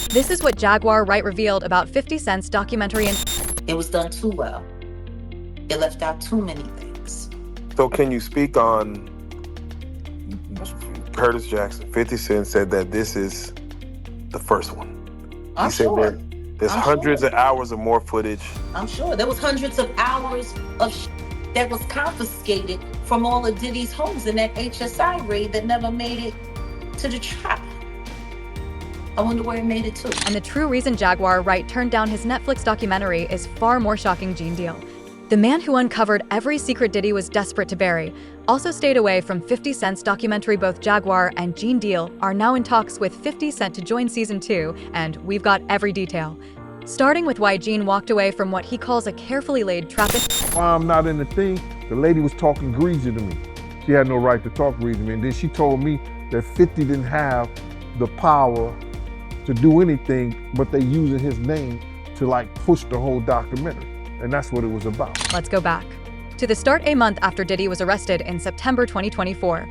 This is what Jaguar Wright revealed about 50 Cent's documentary. It was done too well. It left out too many things. So can you speak on Curtis Jackson? 50 Cent said that this is the first one. I'm He said sure. that there's I'm hundreds sure. of hours of more footage. I'm sure. There was hundreds of hours of that was confiscated from all of Diddy's homes in that HSI raid that never made it to the trial. I wonder where it made it to. And the true reason Jaguar Wright turned down his Netflix documentary is far more shocking. Gene Deal, the man who uncovered every secret Diddy was desperate to bury, also stayed away from 50 Cent's documentary. Both Jaguar and Gene Deal are now in talks with 50 Cent to join season 2, and we've got every detail. Starting with why Gene walked away from what he calls a carefully laid trap. While I'm not in the thing, the lady was talking greasy to me. She had no right to talk greasy to me. And then she told me that 50 didn't have the power to do anything, but they using his name to like push the whole documentary. And that's what it was about. Let's go back to the start. A month after Diddy was arrested in September 2024,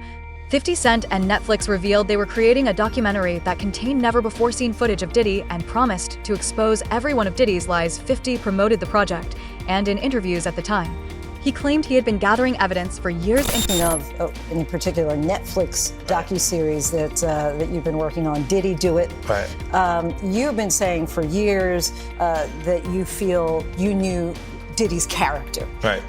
50 Cent and Netflix revealed they were creating a documentary that contained never-before-seen footage of Diddy and promised to expose every one of Diddy's lies. 50 promoted the project, and in interviews at the time, he claimed he had been gathering evidence for years. Of any particular Netflix docuseries that you've been working on, Diddy Do It? Right. You've been saying for years that you feel you knew Diddy's character. Right.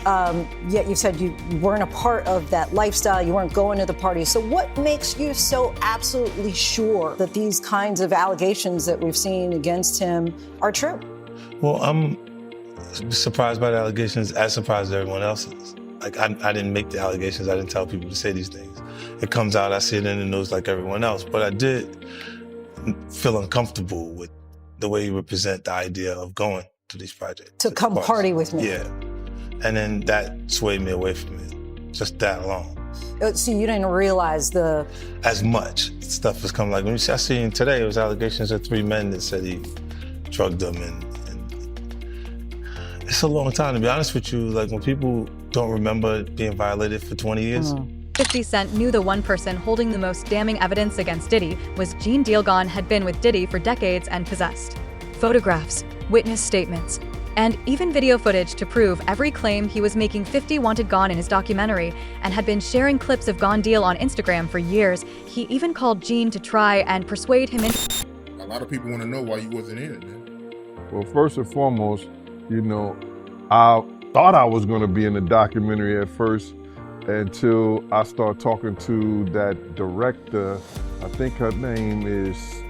Yet you said you weren't a part of that lifestyle, you weren't going to the parties. So what makes you so absolutely sure that these kinds of allegations that we've seen against him are true? Well, I'm surprised by the allegations, as surprised as everyone else is. Like, I didn't make the allegations, I didn't tell people to say these things. It comes out, I see it in the news like everyone else, but I did feel uncomfortable with the way you represent the idea of going to these projects. To come party with me. Yeah. And then that swayed me away from it, just that alone. So you didn't realize As much stuff was coming, like when I seen today, it was allegations of 3 men that said he drugged them, and it's a long time, to be honest with you. Like, when people don't remember being violated for 20 years. 50 Cent knew the one person holding the most damning evidence against Diddy was Gene Deal. Gone had been with Diddy for decades and possessed photographs, witness statements, and even video footage to prove every claim he was making. 50 wanted Gone in his documentary and had been sharing clips of Gone Deal on Instagram for years. He even called Gene to try and persuade him in. A lot of people want to know why you wasn't in it, man. Well, first and foremost, you know, I thought I was gonna be in the documentary at first until I started talking to that director. I think her name is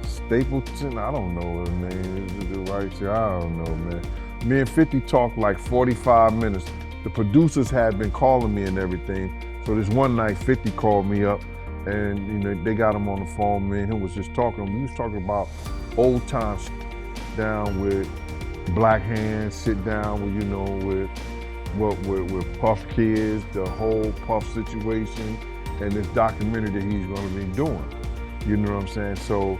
Stapleton, I don't know her name. Is it the right? I don't know, man. Me and 50 talked like 45 minutes. The producers had been calling me and everything. So this one night, 50 called me up, and you know they got him on the phone. Me and him was just talking. We was talking about old times, down with Black Hands, sit down with with Puff Kids, the whole Puff situation, and this documentary that he's going to be doing. You know what I'm saying? So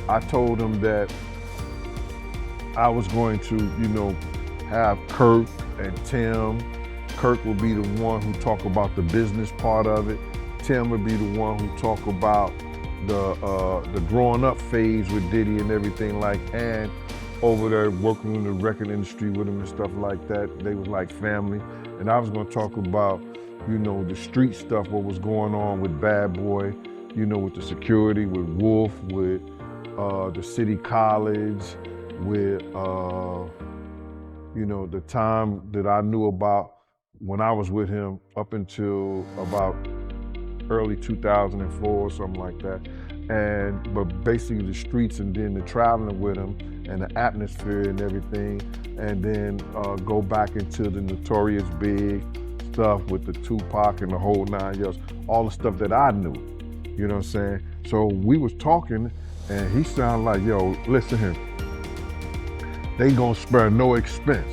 I told him that I was going to, you know, have Kirk and Tim. Kirk will be the one who talk about the business part of it. Tim would be the one who talk about the growing up phase with Diddy and everything, like, and over there working in the record industry with him and stuff like that. They was like family. And I was gonna talk about, you know, the street stuff, what was going on with Bad Boy, you know, with the security, with Wolf, with the City College, with, you know, the time that I knew about when I was with him up until about early 2004 or something like that. But basically the streets, and then the traveling with him and the atmosphere and everything, and then go back into the Notorious Big stuff with the Tupac and the whole 9 yards, all the stuff that I knew, you know what I'm saying? So we was talking, and he sounded like, yo, listen here, they gonna spare no expense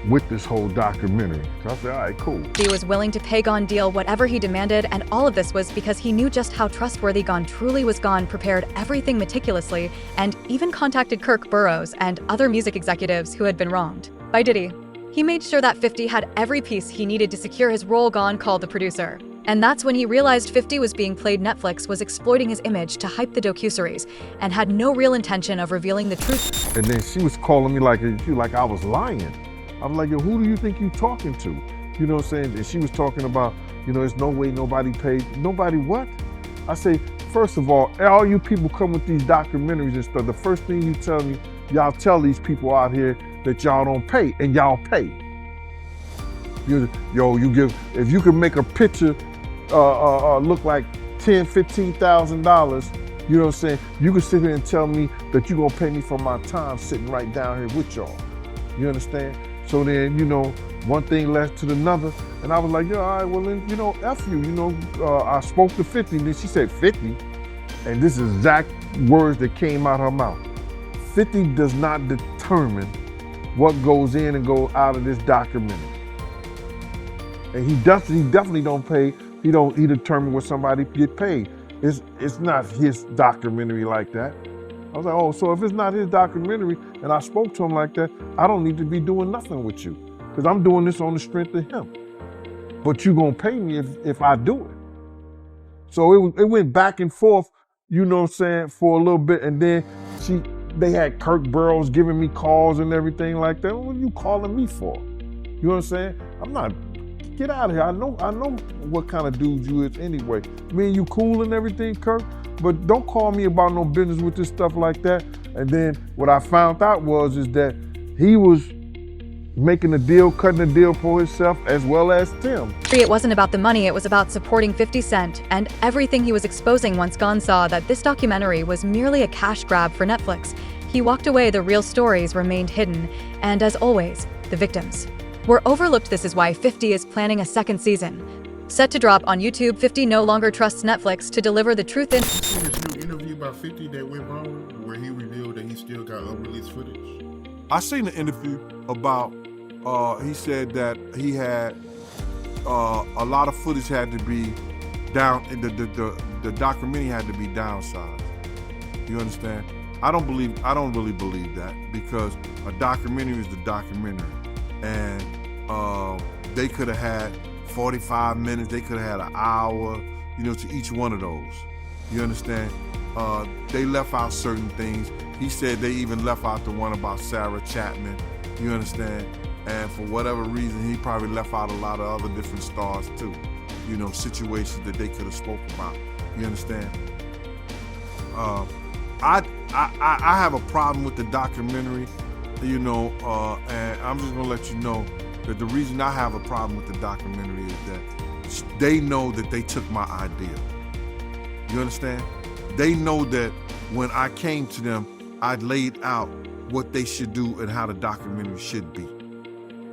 with this whole documentary. So I said, all right, cool. He was willing to pay Gone Deal whatever he demanded, and all of this was because he knew just how trustworthy Gone truly was. Gone prepared everything meticulously, and even contacted Kirk Burroughs and other music executives who had been wronged by Diddy. He made sure that 50 had every piece he needed to secure his role. Gone called the producer And that's when he realized 50 was being played. Netflix was exploiting his image to hype the docuseries and had no real intention of revealing the truth. And then she was calling me like I was lying. I'm like, yo, who do you think you talking to? You know what I'm saying? And she was talking about, there's no way nobody paid. Nobody what? I say, first of all you people come with these documentaries and stuff, the first thing you tell me, y'all tell these people out here that y'all don't pay, and y'all pay. If you can make a picture look like $10,000, $15,000, you know what I'm saying? You can sit here and tell me that you're gonna pay me for my time sitting right down here with y'all. You understand? So then, one thing led to another, and I was like, all right, well then, F you, I spoke to 50, and then she said 50, and this is exact words that came out her mouth. 50 does not determine what goes in and goes out of this documentary. And he definitely don't pay. He determine what somebody get paid. It's not his documentary like that. I was like, oh, so if it's not his documentary and I spoke to him like that, I don't need to be doing nothing with you, because I'm doing this on the strength of him. But you gonna pay me if I do it. So it went back and forth, you know what I'm saying, for a little bit, and then they had Kirk Burrows giving me calls and everything like that. What are you calling me for? You know what I'm saying? I'm not. Get out of here. I know what kind of dude you is anyway. Me and you cool and everything, Kirk, but don't call me about no business with this stuff like that. And then what I found out is that he was making a deal, cutting a deal for himself as well as Tim. It wasn't about the money, it was about supporting 50 Cent, and everything he was exposing once Gon saw that this documentary was merely a cash grab for Netflix. He walked away, the real stories remained hidden, and as always, the victims were overlooked. This is why 50 is planning a second season. Set to drop on YouTube, 50 no longer trusts Netflix to deliver the truth in. You seen this new interview by 50 that went wrong, where he revealed that he still got unreleased footage? I seen an interview about, he said that he had, a lot of footage had to be down, the documentary had to be downsized. You understand? I don't really believe that, because a documentary is the documentary. And they could have had 45 minutes, they could have had an hour, to each one of those. You understand? They left out certain things. He said they even left out the one about Sarah Chapman, you understand? And for whatever reason, he probably left out a lot of other different stars too. Situations that they could have spoke about, you understand? I have a problem with the documentary, and I'm just gonna let you know that the reason I have a problem with the documentary is that they know that they took my idea. You understand? They know that when I came to them, I laid out what they should do and how the documentary should be.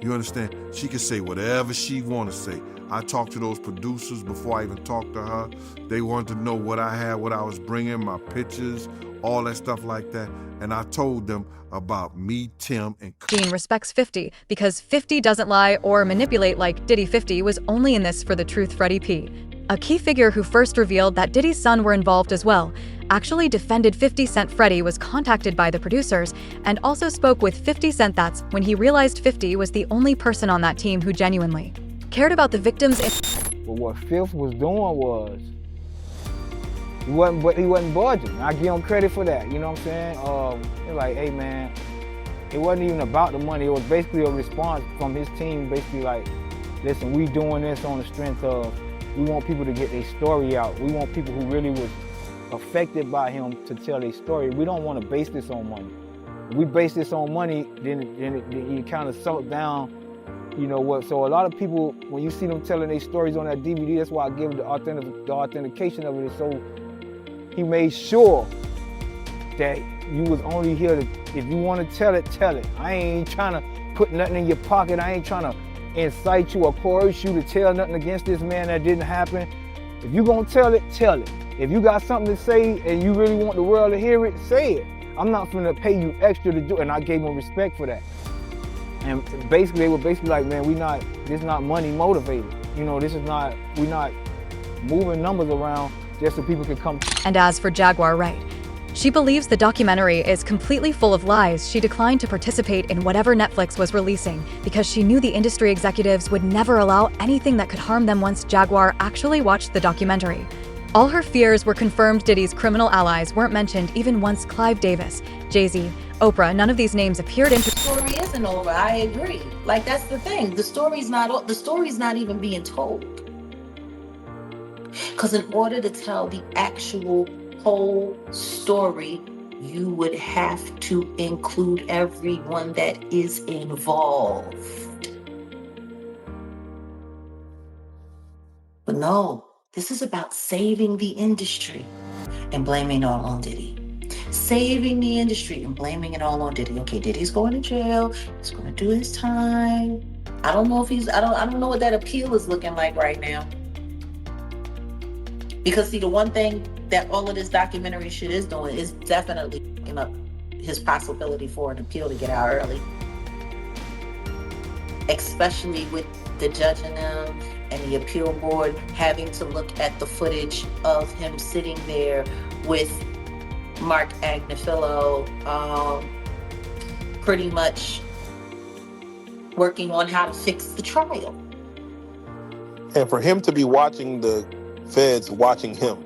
You understand? She can say whatever she want to say. I talked to those producers before I even talked to her. They wanted to know what I had, what I was bringing, my pictures, all that stuff like that. And I told them about me, Tim, and Gene respects 50 because 50 doesn't lie or manipulate like Diddy. 50 was only in this for the truth. Freddie P., a key figure who first revealed that Diddy's son were involved as well, actually defended 50 Cent. Freddie was contacted by the producers and also spoke with 50 Cent. That's when he realized 50 was the only person on that team who genuinely cared about the victims. But what Fifth was doing was, he wasn't budging. I give him credit for that, you know what I'm saying? They're like, hey man, it wasn't even about the money. It was basically a response from his team, basically like, listen, we doing this on the strength of, we want people to get their story out. We want people who really was affected by him to tell their story. We don't want to base this on money. If we base this on money, then you kind of salt down, you know what? So a lot of people, when you see them telling their stories on that DVD, that's why I give the authentication of it is so. He made sure that you was only here to, if you want to tell it, tell it. I ain't trying to put nothing in your pocket. I ain't trying to incite you or coerce you to tell nothing against this man that didn't happen. If you gonna tell it, tell it. If you got something to say and you really want the world to hear it, say it. I'm not gonna pay you extra to do it, and I gave them respect for that. And basically, they were basically like, man, this not money motivated. You know, we're not moving numbers around just so people can come. And as for Jaguar Wright, She believes the documentary is completely full of lies. She declined to participate in whatever Netflix was releasing because she knew the industry executives would never allow anything that could harm them once Jaguar actually watched the documentary. All her fears were confirmed. Diddy's criminal allies weren't mentioned even once Clive Davis, Jay-Z, Oprah, none of these names appeared in. The story isn't over. I agree. Like, that's the thing. The story's not even being told. Because in order to tell the actual whole story, you would have to include everyone that is involved. But no, this is about saving the industry and blaming it all on Diddy. Saving the industry and blaming it all on Diddy. Okay, Diddy's going to jail. He's going to do his time. I don't know what that appeal is looking like right now. Because see, the one thing that all of this documentary shit is doing is definitely fucking up his possibility for an appeal to get out early. Especially with the judge and them and the appeal board having to look at the footage of him sitting there with Mark Agnifilo, pretty much working on how to fix the trial. And for him to be watching the feds watching him.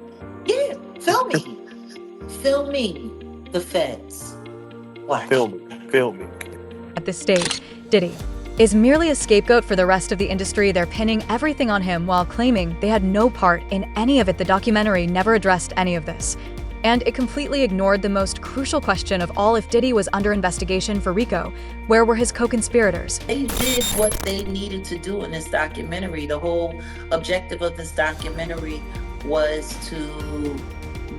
Yeah, filming the feds. Watch. Filming. At this stage, Diddy is merely a scapegoat for the rest of the industry. They're pinning everything on him while claiming they had no part in any of it. The documentary never addressed any of this. And it completely ignored the most crucial question of all: if Diddy was under investigation for RICO, where were his co-conspirators? They did what they needed to do in this documentary. The whole objective of this documentary was to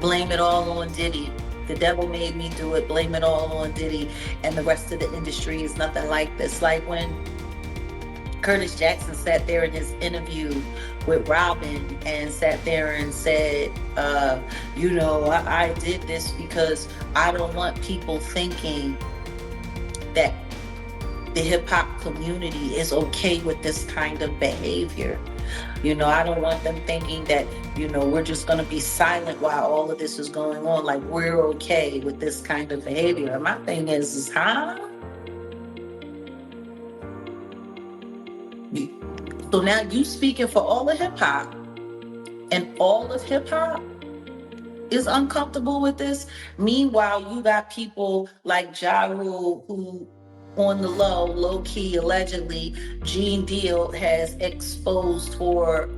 blame it all on Diddy. The devil made me do it, blame it all on Diddy, and the rest of the industry is nothing like this. Like when Curtis Jackson sat there in his interview with Robin and sat there and said, I did this because I don't want people thinking that the hip hop community is okay with this kind of behavior. I don't want them thinking that, we're just going to be silent while all of this is going on. Like, we're okay with this kind of behavior. And my thing is, So now you speaking for all of hip hop, and all of hip hop is uncomfortable with this. Meanwhile, you got people like Ja Rule who, on the low key, allegedly, Gene Deal has exposed for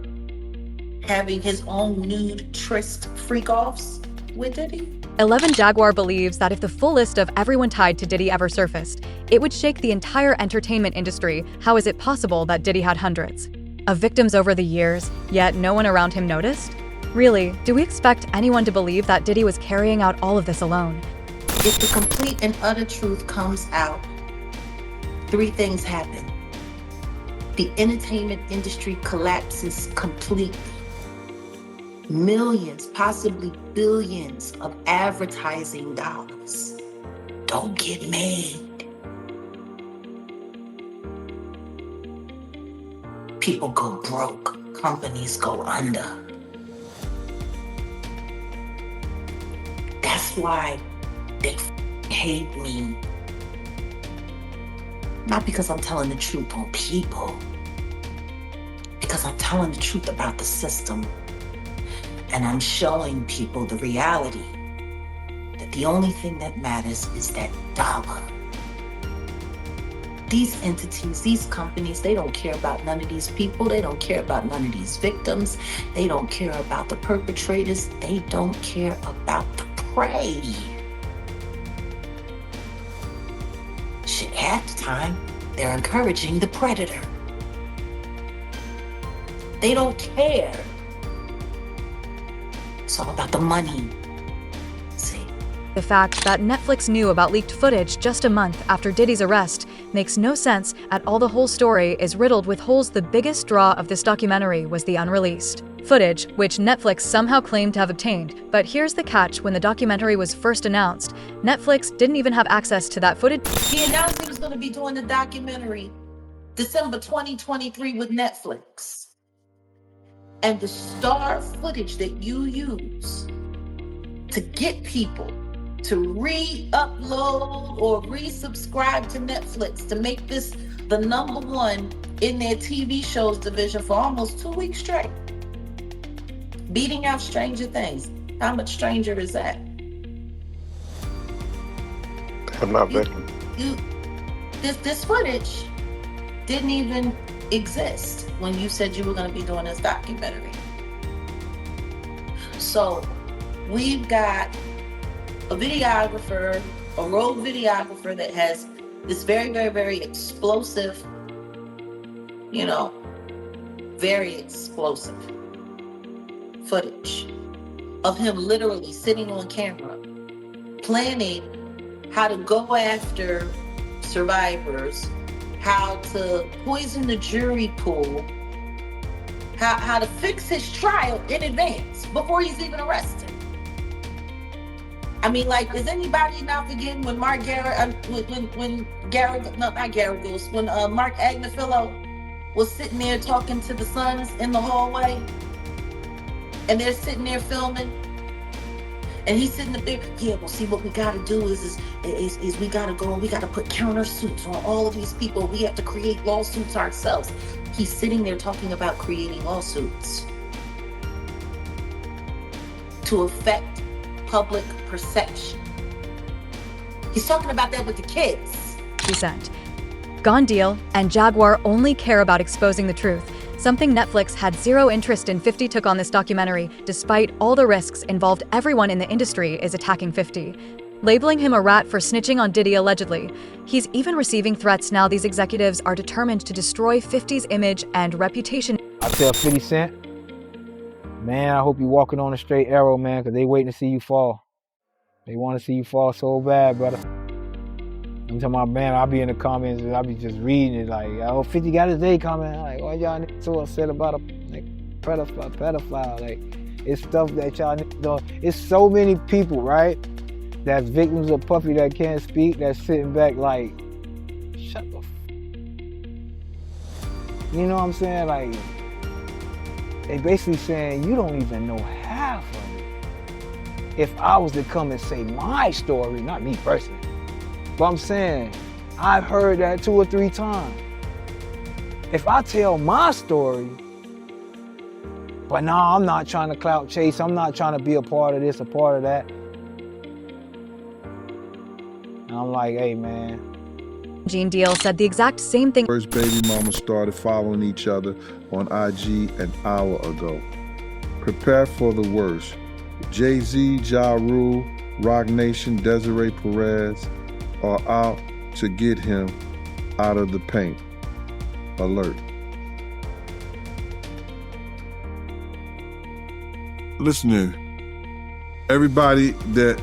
having his own nude tryst freak-offs with Diddy. 11 Jaguar believes that if the full list of everyone tied to Diddy ever surfaced, it would shake the entire entertainment industry. How is it possible that Diddy had hundreds of victims over the years, yet no one around him noticed? Really, do we expect anyone to believe that Diddy was carrying out all of this alone? If the complete and utter truth comes out, 3 things happen. The entertainment industry collapses completely. Millions, possibly billions of advertising dollars don't get made. People go broke. Companies go under. That's why they hate me. Not because I'm telling the truth on people, because I'm telling the truth about the system. And I'm showing people the reality that the only thing that matters is that dollar. These entities, these companies, they don't care about none of these people. They don't care about none of these victims. They don't care about the perpetrators. They don't care about the prey. Shit, half the time, they're encouraging the predator. They don't care. It's all about the money. See? The fact that Netflix knew about leaked footage just a month after Diddy's arrest makes no sense at all. The whole story is riddled with holes. The biggest draw of this documentary was the unreleased footage, which Netflix somehow claimed to have obtained. But here's the catch: when the documentary was first announced, Netflix didn't even have access to that footage. He announced he was going to be doing the documentary December 2023 with Netflix. And the star footage that you use to get people to re-upload or resubscribe to Netflix to make this the #1 in their TV shows division for almost 2 weeks straight. Beating out Stranger Things. How much stranger is that? I'm not victim. This footage didn't even exist when you said you were going to be doing this documentary. So we've got a videographer, a rogue videographer that has this very, very, very explosive, very explosive footage of him literally sitting on camera, planning how to go after survivors, how to poison the jury pool, how to fix his trial in advance before he's even arrested. I mean, like, is anybody not forgetting when Mark Agnifilo was sitting there talking to the sons in the hallway, and they're sitting there filming, and he's sitting up there, yeah, well, see, what we gotta do is we gotta go and we gotta put countersuits on all of these people. We have to create lawsuits ourselves. He's sitting there talking about creating lawsuits to affect public perception. He's talking about that with the kids. Percent. Gone Deal and Jaguar only care about exposing the truth, something Netflix had zero interest in. 50 took on this documentary, despite all the risks involved. Everyone in the industry is attacking 50, labeling him a rat for snitching on Diddy allegedly. He's even receiving threats now. These executives are determined to destroy 50's image and reputation. I tell 50 Cent, man, I hope you walking on a straight arrow, man, because they waiting to see you fall. They want to see you fall so bad, brother. I'm talking about, man, I'll be in the comments and I'll be just reading it like, oh, 50 got his day comment. Like, why y'all so upset about a pedophile? Like, it's stuff that y'all know. It's so many people, right, that's victims of Puffy that can't speak, that's sitting back like, shut the You know what I'm saying? Like, they basically saying, you don't even know half of it. If I was to come and say my story, not me personally, but I'm saying, I've heard that 2 or 3 times. If I tell my story, but no, I'm not trying to clout chase, I'm not trying to be a part of this, a part of that. And I'm like, hey, man. Gene Deal said the exact same thing. First baby mama started following each other on IG an hour ago. Prepare for the worst. Jay-Z, Ja Rule, Roc Nation, Desiree Perez are out to get him out of the paint. Alert. Listen to everybody that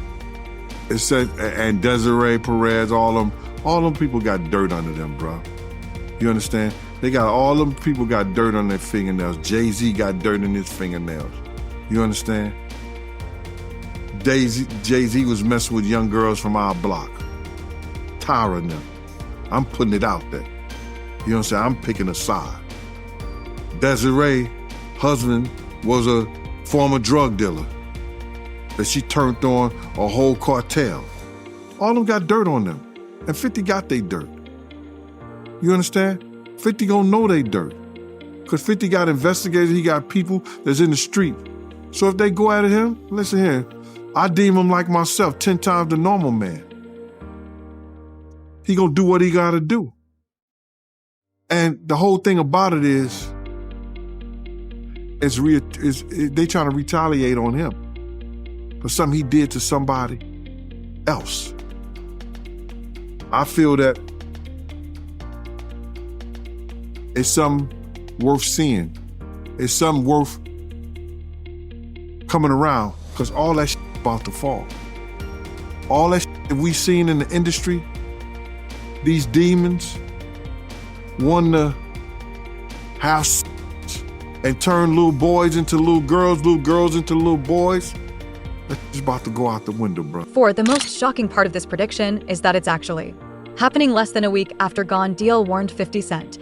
is said, and Desiree Perez, all them people got dirt under them, bro. You understand? All them people got dirt on their fingernails. Jay-Z got dirt in his fingernails. You understand? Jay-Z was messing with young girls from our block. Tired of them. I'm putting it out there. You know what I'm saying? I'm picking a side. Desiree, husband, was a former drug dealer that she turned on a whole cartel. All of them got dirt on them. And 50 got they dirt. You understand? 50 gonna know they dirt. Because 50 got investigators, he got people that's in the street. So if they go at him, listen here, I deem him like myself, 10 times the normal man. He gonna do what he gotta do. And the whole thing about it is they trying to retaliate on him for something he did to somebody else. I feel that it's something worth seeing. It's something worth coming around, because all that shit about to fall. All that shit that we seen in the industry, these demons want to have and turn little boys into little girls into little boys. That's about to go out the window, bro. For the most shocking part of this prediction is that it's actually happening less than a week after Gone Deal warned 50 Cent.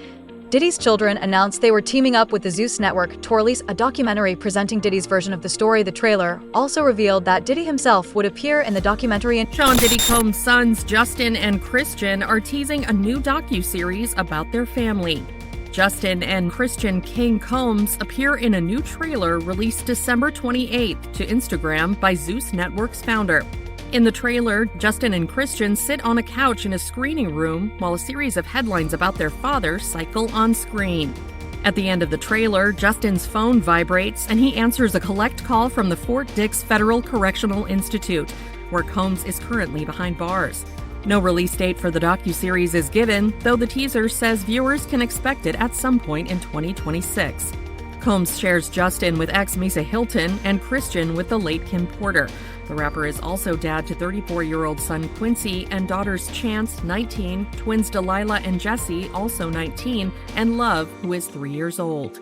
Diddy's children announced they were teaming up with the Zeus Network to release a documentary presenting Diddy's version of the story. The trailer also revealed that Diddy himself would appear in the documentary. Sean Diddy Combs' sons, Justin and Christian, are teasing a new docuseries about their family. Justin and Christian King Combs appear in a new trailer released December 28th to Instagram by Zeus Network's founder. In the trailer, Justin and Christian sit on a couch in a screening room while a series of headlines about their father cycle on screen. At the end of the trailer, Justin's phone vibrates and he answers a collect call from the Fort Dix Federal Correctional Institute, where Combs is currently behind bars. No release date for the docuseries is given, though the teaser says viewers can expect it at some point in 2026. Combs shares Justin with ex-Misa Hilton and Christian with the late Kim Porter. The rapper is also dad to 34-year-old son Quincy and daughters Chance, 19, twins Delilah and Jesse, also 19, and Love, who is 3 years old.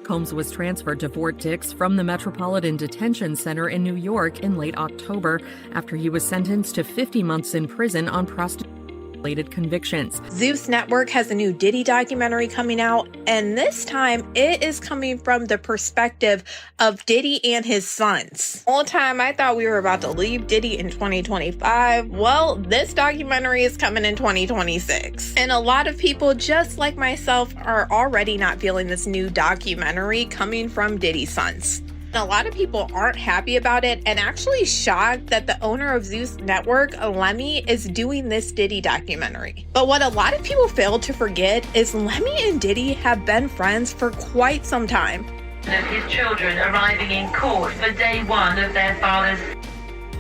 Combs was transferred to Fort Dix from the Metropolitan Detention Center in New York in late October after he was sentenced to 50 months in prison on prostitution-related convictions. Zeus Network has a new Diddy documentary coming out, and this time it is coming from the perspective of Diddy and his sons. All the time I thought we were about to leave Diddy in 2025. Well, this documentary is coming in 2026. And a lot of people, just like myself, are already not feeling this new documentary coming from Diddy's sons. A lot of people aren't happy about it and actually shocked that the owner of Zeus Network, Lemmy, is doing this Diddy documentary. But what a lot of people fail to forget is Lemmy and Diddy have been friends for quite some time. Of his children arriving in court for day one of their father's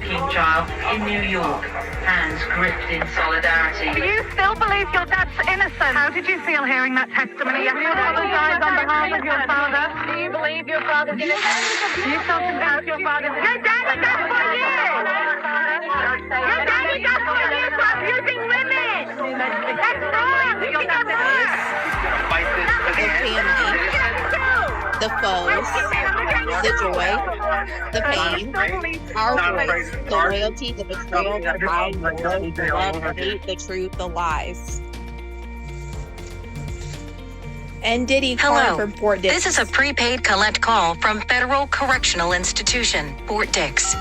trial in New York, hands gripped in solidarity. Do you still believe your dad's innocent? How did you feel hearing that testimony? Do you apologize on behalf of your father? Do you believe your father's innocent? Do you still convince your father's innocent? Your daddy got 4 years! Your daddy got 4 years for abusing women! That's wrong! You think that's wrong! The family, the foes, the joy, the pain, our voice, the loyalty, the betrayal, the loud noise, the love, the hate, the truth, the lies. And Diddy calling from Fort Dix. This is a prepaid collect call from Federal Correctional Institution, Fort Dix.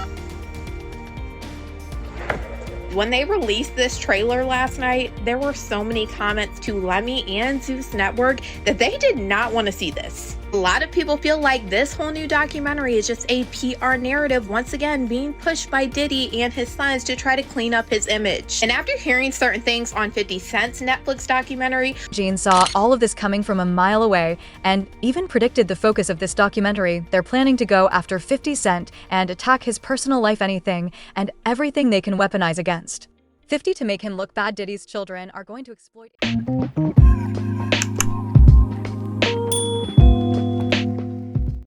When they released this trailer last night, there were so many comments to Lemmy and Zeus Network that they did not want to see this. A lot of people feel like this whole new documentary is just a PR narrative, once again being pushed by Diddy and his sons to try to clean up his image. And after hearing certain things on 50 Cent's Netflix documentary, Gene saw all of this coming from a mile away and even predicted the focus of this documentary. They're planning to go after 50 Cent and attack his personal life, anything and everything they can weaponize against 50 to make him look bad. Diddy's children are going to exploit